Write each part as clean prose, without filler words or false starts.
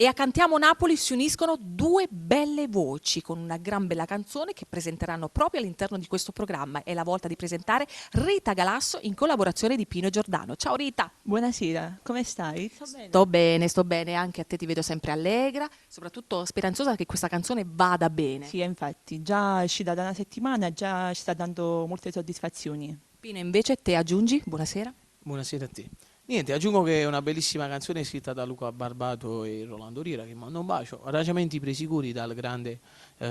E a Cantiamo Napoli si uniscono due belle voci con una gran bella canzone che presenteranno proprio all'interno di questo programma. È la volta di presentare Rita Galasso in collaborazione di Pino Giordano. Ciao Rita! Buonasera, come stai? Sto bene, anche a te ti vedo sempre allegra, soprattutto speranzosa che questa canzone vada bene. Sì, infatti, già è uscita da una settimana, già ci sta dando molte soddisfazioni. Pino, invece te aggiungi? Buonasera. Buonasera a te. Niente, aggiungo che è una bellissima canzone scritta da Luca Barbato e Rolando Riera, che manda un bacio, arrangiamenti presi curi dal grande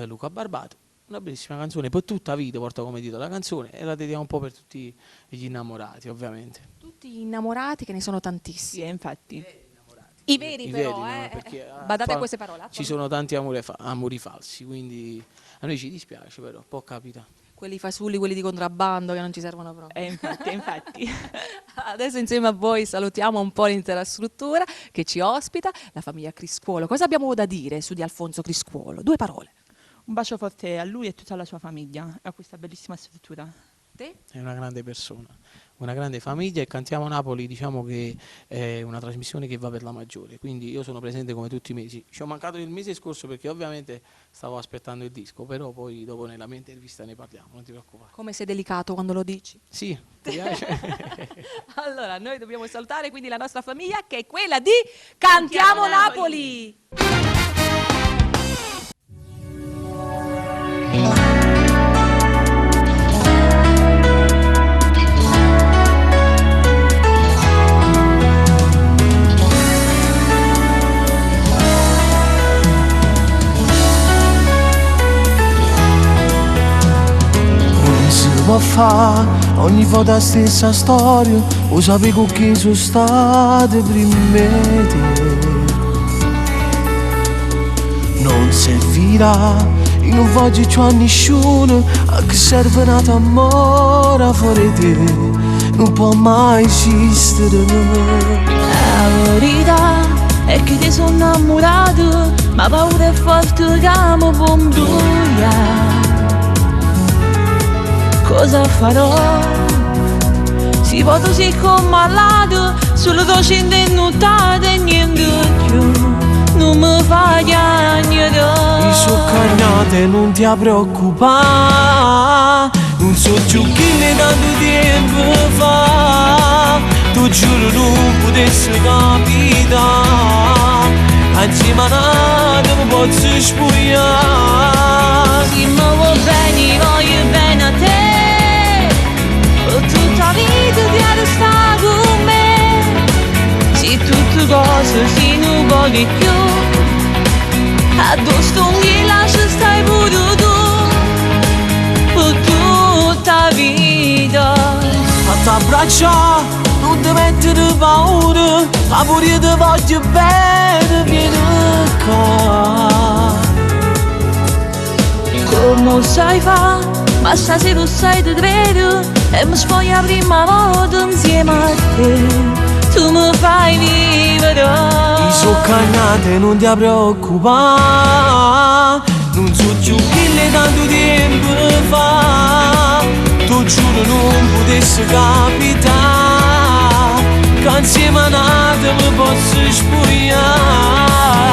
Luca Barbato. Una bellissima canzone, per tutta vita porta come titolo la canzone e la dedichiamo un po' per tutti gli innamorati, ovviamente. Tutti innamorati, che ne sono Sì, tantissimi. infatti. I veri però, no? Perché, badate a queste parole. ci sono tanti amori falsi, quindi a noi ci dispiace, però può capitare. Quelli fasulli, quelli di contrabbando che non ci servono proprio. Infatti. Adesso insieme a voi salutiamo un po' l'intera struttura che ci ospita, la famiglia Criscuolo. Cosa abbiamo da dire su di Alfonso Criscuolo? Due parole. Un bacio forte a lui e a tutta la sua famiglia, a questa bellissima struttura. Te? È una grande persona, una grande famiglia e Cantiamo Napoli diciamo che è una trasmissione che va per la maggiore, quindi io sono presente come tutti i mesi. Ci ho mancato il mese scorso perché ovviamente stavo aspettando il disco, però poi dopo nella mia intervista ne parliamo, non ti preoccupare. Come sei delicato quando lo dici? Sì, ti piace? Allora, noi dobbiamo salutare quindi la nostra famiglia che è quella di Cantiamo Napoli. Può fa ogni volta la stessa storia, lo sapevi con chi sono state prime te. Non servirà, io non voglio più a nessuno, a che serve nato amore fuori te, non può mai esistere. La verità è che ti sono innamorato, ma paura è forte che mi bombuia. Cosa farò? Si può così come malato, solo voce indennutata e niente più, non mi fa piangere. Mi so cagnate, non ti preoccupare, non so più chi ne tanto tempo fa. Tu giuro non potessi capitare, anzi ma nata mi posso spogliare. Se mi vuoi bene, voglio bene a te, per tutta la vita ti resta con me. Se tutte cose si non voglio più, addosso mi lascia stai pure tu, per tutta la vita. Fatta abbracciare, non ti mettere paura, ma pure io ti voglio bene, vieni qua. Come sai fa, ma stasera sai ti credo, e mi spoglio la prima volta insieme a te, tu mi fai vivere. Mi so cagnate, non ti preoccupare, non so più chi ne tanto tempo fa. Tu giuro non potessi capitare, che insieme a nata mi posso spogliare.